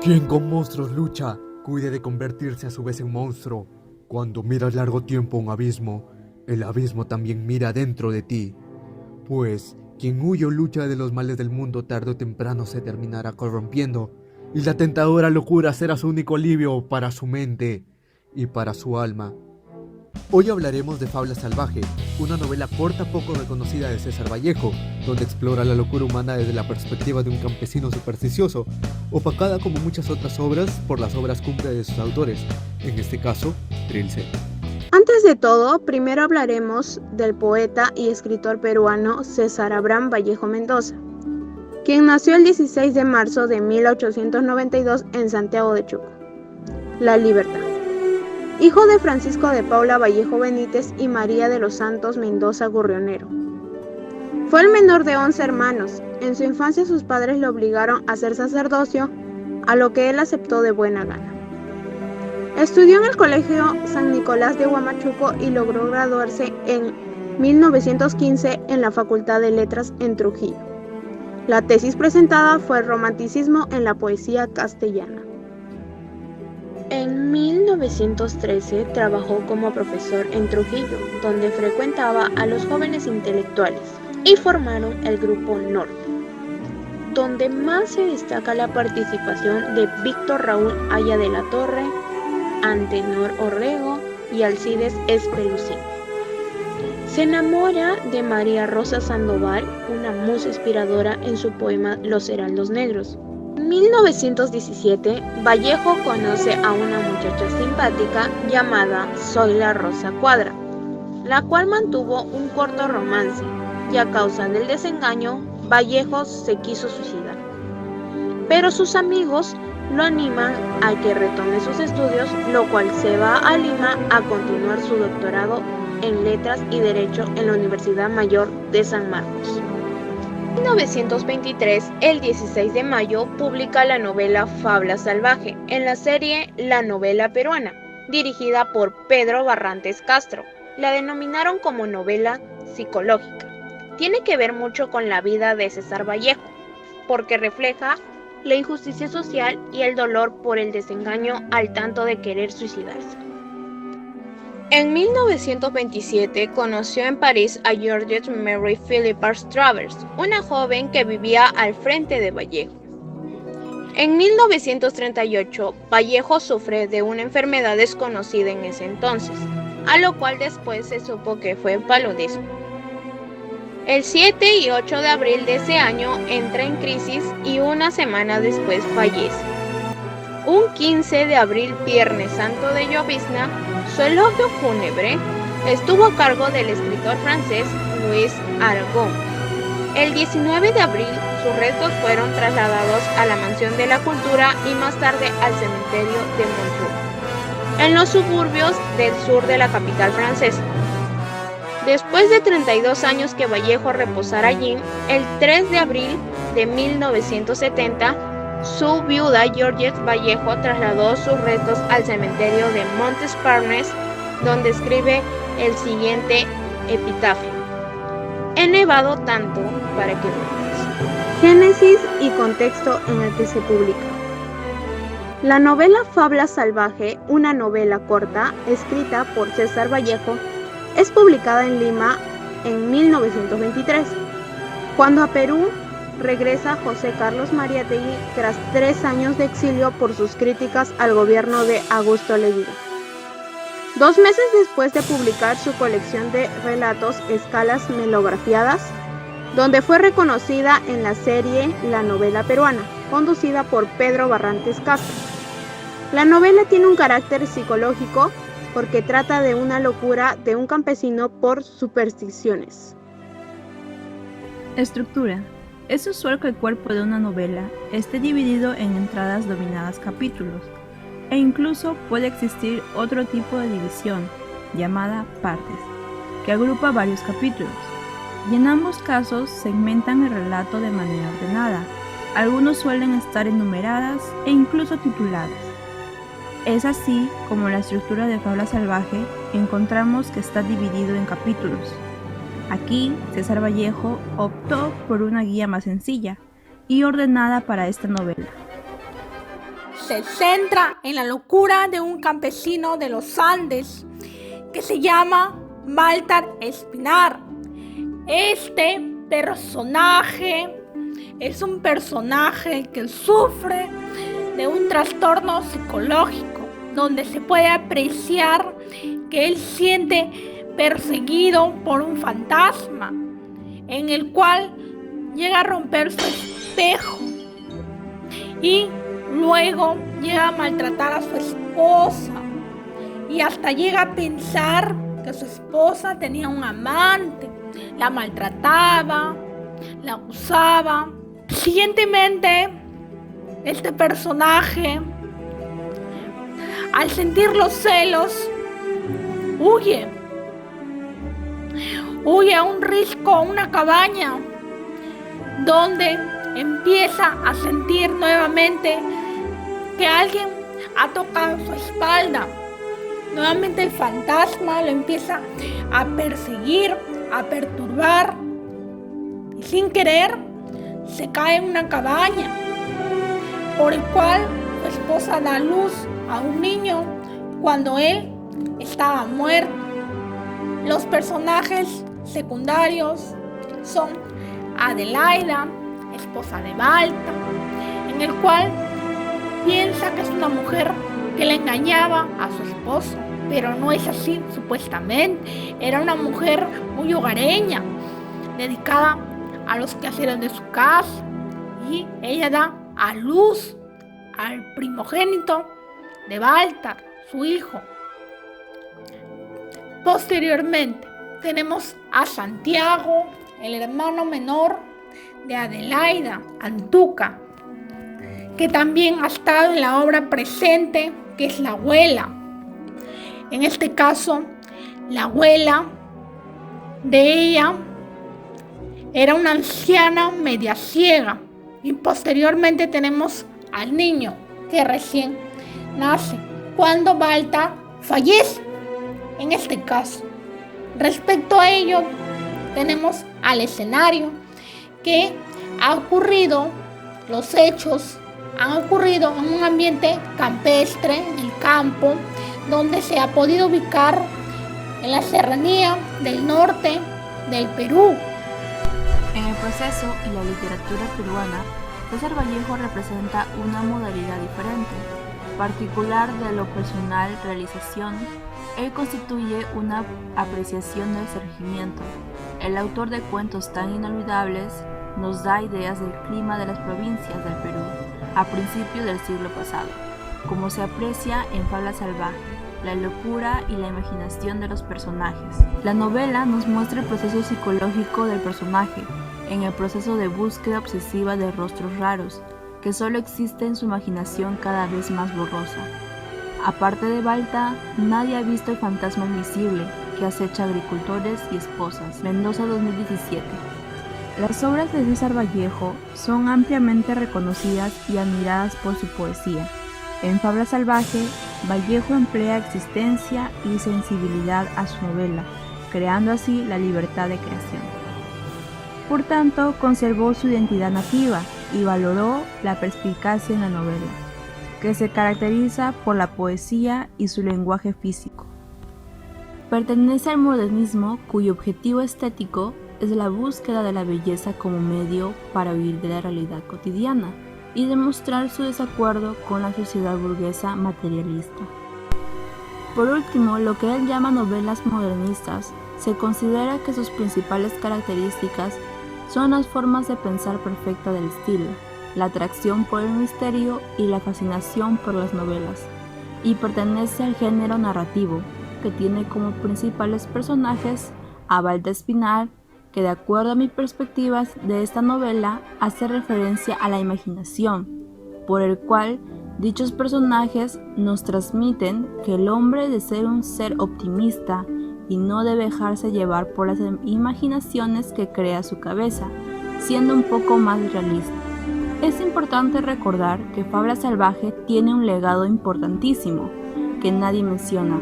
Quien con monstruos lucha, cuide de convertirse a su vez en monstruo. Cuando miras largo tiempo un abismo, el abismo también mira dentro de ti. Pues quien huye o lucha de los males del mundo tarde o temprano se terminará corrompiendo, y la tentadora locura será su único alivio para su mente y para su alma. Hoy hablaremos de Fabla Salvaje, una novela corta poco reconocida de César Vallejo, donde explora la locura humana desde la perspectiva de un campesino supersticioso, opacada como muchas otras obras por las obras cumbre de sus autores, en este caso, Trilce. Antes de todo, primero hablaremos del poeta y escritor peruano César Abraham Vallejo Mendoza, quien nació el 16 de marzo de 1892 en Santiago de Chuco, La Libertad. Hijo de Francisco de Paula Vallejo Benítez y María de los Santos Mendoza Gurrionero. Fue el menor de 11 hermanos. En su infancia sus padres le obligaron a hacer sacerdocio, a lo que él aceptó de buena gana. Estudió en el Colegio San Nicolás de Huamachuco y logró graduarse en 1915 en la Facultad de Letras en Trujillo. La tesis presentada fue el romanticismo en la poesía castellana. En 1913 trabajó como profesor en Trujillo, donde frecuentaba a los jóvenes intelectuales y formaron el Grupo Norte, donde más se destaca la participación de Víctor Raúl Haya de la Torre, Antenor Orrego y Alcides Espelucín. Se enamora de María Rosa Sandoval, una musa inspiradora en su poema Los Heraldos Negros. En 1917, Vallejo conoce a una muchacha simpática llamada Zoila Rosa Cuadra, la cual mantuvo un corto romance, y a causa del desengaño, Vallejo se quiso suicidar. Pero sus amigos lo animan a que retome sus estudios, lo cual se va a Lima a continuar su doctorado en Letras y Derecho en la Universidad Mayor de San Marcos. En 1923, el 16 de mayo, publica la novela Fabla Salvaje en la serie La Novela Peruana, dirigida por Pedro Barrantes Castro. La denominaron como novela psicológica. Tiene que ver mucho con la vida de César Vallejo, porque refleja la injusticia social y el dolor por el desengaño al tanto de querer suicidarse. En 1927 conoció en París a Georgette Mary Philippard Travers, una joven que vivía al frente de Vallejo. En 1938, Vallejo sufre de una enfermedad desconocida en ese entonces, a lo cual después se supo que fue paludismo. El 7 y 8 de abril de ese año entra en crisis y una semana después fallece. Un 15 de abril, Viernes Santo de Llovizna, su elogio fúnebre estuvo a cargo del escritor francés Louis Aragon. El 19 de abril, sus restos fueron trasladados a la Mansión de la Cultura y más tarde al cementerio de Montreux, en los suburbios del sur de la capital francesa. Después de 32 años que Vallejo reposara allí, el 3 de abril de 1970, su viuda Georgette Vallejo trasladó sus restos al cementerio de Montparnasse, donde escribe el siguiente epitafio: he nevado tanto para que duermas. Génesis y contexto en el que se publica. La novela Fabla Salvaje, una novela corta escrita por César Vallejo, es publicada en Lima en 1923, cuando a Perú regresa José Carlos Mariátegui tras 3 años de exilio por sus críticas al gobierno de Augusto Leguía. 2 meses después de publicar su colección de relatos Escalas Melografiadas, donde fue reconocida en la serie La Novela Peruana, conducida por Pedro Barrantes Castro. La novela tiene un carácter psicológico porque trata de una locura de un campesino por supersticiones. Estructura. Es usual que el cuerpo de una novela esté dividido en entradas denominadas capítulos, e incluso puede existir otro tipo de división, llamada partes, que agrupa varios capítulos, y en ambos casos segmentan el relato de manera ordenada. Algunos suelen estar enumeradas e incluso tituladas. Es así como la estructura de Fabla Salvaje encontramos que está dividido en capítulos. Aquí, César Vallejo optó por una guía más sencilla y ordenada para esta novela. se centra en la locura de un campesino de los Andes que se llama Baltar Espinar. Este personaje es un personaje que sufre de un trastorno psicológico, donde se puede apreciar que él siente perseguido por un fantasma, en el cual llega a romper su espejo y luego llega a maltratar a su esposa y hasta llega a pensar que su esposa tenía un amante, la maltrataba, la abusaba. Siguientemente, este personaje, al sentir los celos, huye a un risco, a una cabaña, donde empieza a sentir nuevamente que alguien ha tocado su espalda. Nuevamente el fantasma lo empieza a perseguir, a perturbar, y sin querer se cae en una cabaña, por el cual su esposa da luz a un niño cuando él estaba muerto. Los personajes secundarios son Adelaida, esposa de Baltar, en el cual piensa que es una mujer que le engañaba a su esposo, pero no es así supuestamente. Era una mujer muy hogareña, dedicada a los quehaceres de su casa, y ella da a luz al primogénito de Baltar, su hijo. Posteriormente tenemos a Santiago, el hermano menor de Adelaida, Antuca, que también ha estado en la obra presente, que es la abuela. En este caso, la abuela de ella era una anciana media ciega. Y posteriormente tenemos al niño que recién nace cuando Baltar fallece. En este caso, respecto a ello, tenemos al escenario que ha ocurrido, los hechos han ocurrido en un ambiente campestre, en el campo, donde se ha podido ubicar en la serranía del norte del Perú. En el proceso y la literatura peruana, César Vallejo representa una modalidad diferente, particular de lo personal realización. Él constituye una apreciación del surgimiento. El autor de cuentos tan inolvidables nos da ideas del clima de las provincias del Perú a principios del siglo pasado, como se aprecia en Fabla Salvaje, la locura y la imaginación de los personajes. La novela nos muestra el proceso psicológico del personaje, en el proceso de búsqueda obsesiva de rostros raros, que solo existe en su imaginación cada vez más borrosa. Aparte de Baltar, nadie ha visto el fantasma invisible que acecha a agricultores y esposas. Mendoza 2017. Las obras de César Vallejo son ampliamente reconocidas y admiradas por su poesía. En Fabla Salvaje, Vallejo emplea existencia y sensibilidad a su novela, creando así la libertad de creación. Por tanto, conservó su identidad nativa y valoró la perspicacia en la novela, que se caracteriza por la poesía y su lenguaje físico. Pertenece al modernismo, cuyo objetivo estético es la búsqueda de la belleza como medio para huir de la realidad cotidiana y demostrar su desacuerdo con la sociedad burguesa materialista. Por último, lo que él llama novelas modernistas, se considera que sus principales características son las formas de pensar perfecta del estilo, la atracción por el misterio y la fascinación por las novelas, y pertenece al género narrativo, que tiene como principales personajes a Baltar Espinar, que de acuerdo a mis perspectivas de esta novela hace referencia a la imaginación, por el cual dichos personajes nos transmiten que el hombre debe ser un ser optimista y no debe dejarse llevar por las imaginaciones que crea su cabeza, siendo un poco más realista. Es importante recordar que Fabla Salvaje tiene un legado importantísimo que nadie menciona,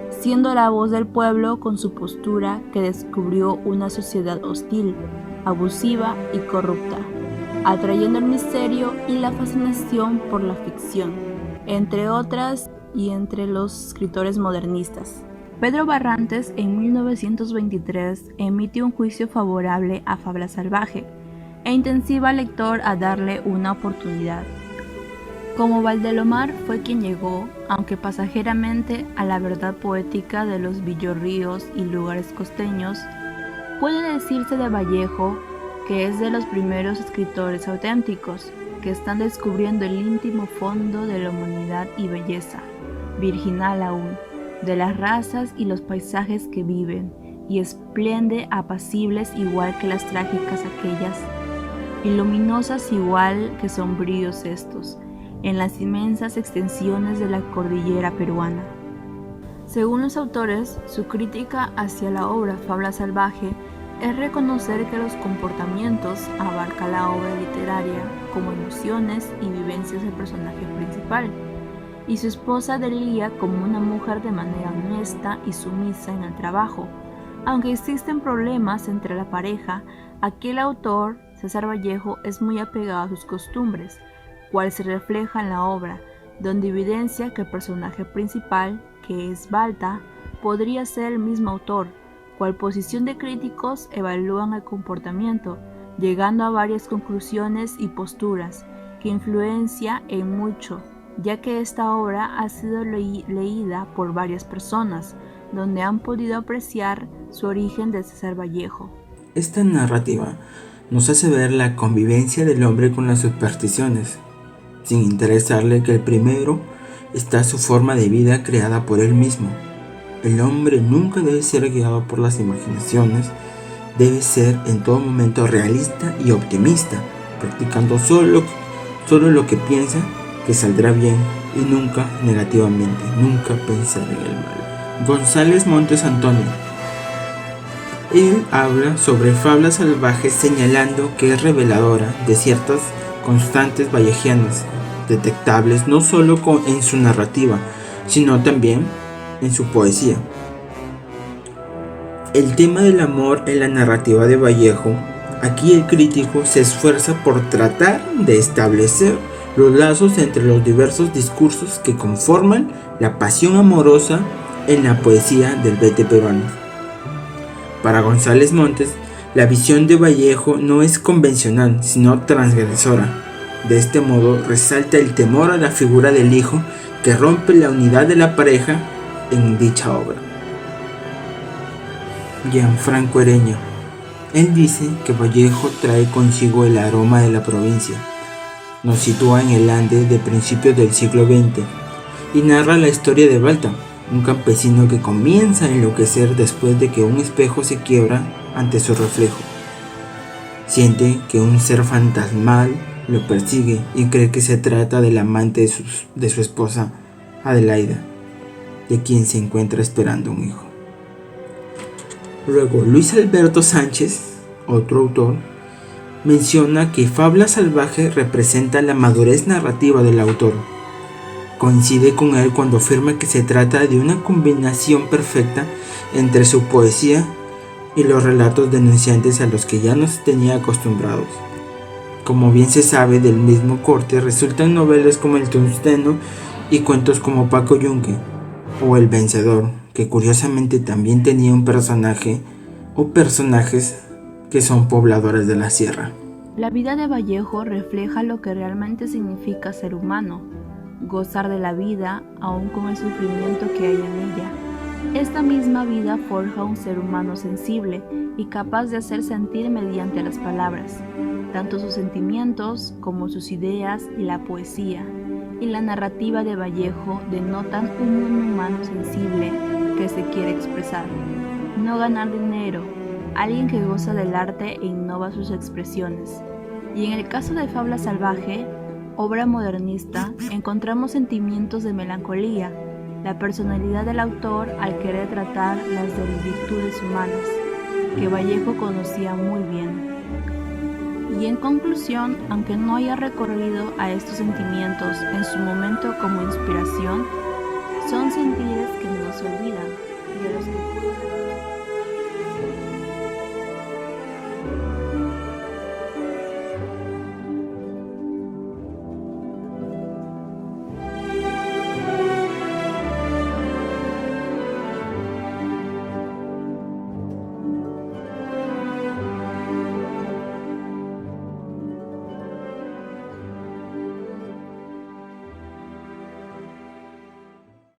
siendo la voz del pueblo con su postura que descubrió una sociedad hostil, abusiva y corrupta, atrayendo el misterio y la fascinación por la ficción. entre otras y entre los escritores modernistas. Pedro Barrantes en 1923 emite un juicio favorable a Fabla Salvaje e intensiva al lector a darle una oportunidad. Como Valdelomar fue quien llegó, aunque pasajeramente, a la verdad poética de los villorríos y lugares costeños, puede decirse de Vallejo que es de los primeros escritores auténticos que están descubriendo el íntimo fondo de la humanidad y belleza, virginal aún, de las razas y los paisajes que viven, y esplende apacibles igual que las trágicas aquellas, y luminosas igual que sombríos estos, en las inmensas extensiones de la cordillera peruana. Según los autores, su crítica hacia la obra Fabla Salvaje es reconocer que los comportamientos abarca la obra literaria como emociones y vivencias del personaje principal, y su esposa Delia como una mujer de manera honesta y sumisa en el trabajo. Aunque existen problemas entre la pareja, aquí el autor, César Vallejo, es muy apegado a sus costumbres, cual se refleja en la obra, donde evidencia que el personaje principal, que es Balta, podría ser el mismo autor, cual posición de críticos evalúan el comportamiento, llegando a varias conclusiones y posturas, que influencia en mucho, ya que esta obra ha sido leída por varias personas, donde han podido apreciar su origen de César Vallejo. Esta narrativa nos hace ver la convivencia del hombre con las supersticiones, sin interesarle que el primero está su forma de vida creada por él mismo. El hombre nunca debe ser guiado por las imaginaciones, debe ser en todo momento realista y optimista, practicando solo lo que piensa que saldrá bien y nunca negativamente, nunca pensar en el mal. González Montes Antonio. Él habla sobre Fabla Salvaje señalando que es reveladora de ciertas constantes vallejianas, detectables no solo en su narrativa, sino también en su poesía. El tema del amor en la narrativa de Vallejo, aquí el crítico se esfuerza por tratar de establecer los lazos entre los diversos discursos que conforman la pasión amorosa en la poesía del vete peruano. Para González Montes, la visión de Vallejo no es convencional, sino transgresora. De este modo resalta el temor a la figura del hijo que rompe la unidad de la pareja en dicha obra. Gianfranco Ereña. Él dice que Vallejo trae consigo el aroma de la provincia. Nos sitúa en el Ande de principios del siglo XX y narra la historia de Balta, un campesino que comienza a enloquecer después de que un espejo se quiebra ante su reflejo. Siente que un ser fantasmal lo persigue y cree que se trata del amante de su esposa Adelaida, de quien se encuentra esperando un hijo. Luego Luis Alberto Sánchez, otro autor, menciona que Fabla Salvaje representa la madurez narrativa del autor. Coincide con él cuando afirma que se trata de una combinación perfecta entre su poesía y los relatos denunciantes a los que ya nos tenía acostumbrados. Como bien se sabe, del mismo corte resultan novelas como El Tungsteno y cuentos como Paco Yunque o El Vencedor, que curiosamente también tenía un personaje o personajes que son pobladores de la sierra. La vida de Vallejo refleja lo que realmente significa ser humano, gozar de la vida aún con el sufrimiento que hay en ella. Esta misma vida forja un ser humano sensible y capaz de hacer sentir mediante las palabras, tanto sus sentimientos como sus ideas y la poesía. Y la narrativa de Vallejo denotan un humano sensible que se quiere expresar, no ganar dinero, alguien que goza del arte e innova sus expresiones. Y en el caso de Fabla Salvaje, obra modernista, encontramos sentimientos de melancolía, la personalidad del autor al querer tratar las virtudes humanas, que Vallejo conocía muy bien. Y en conclusión, aunque no haya recorrido a estos sentimientos en su momento como inspiración, son sentires que no se olvidan.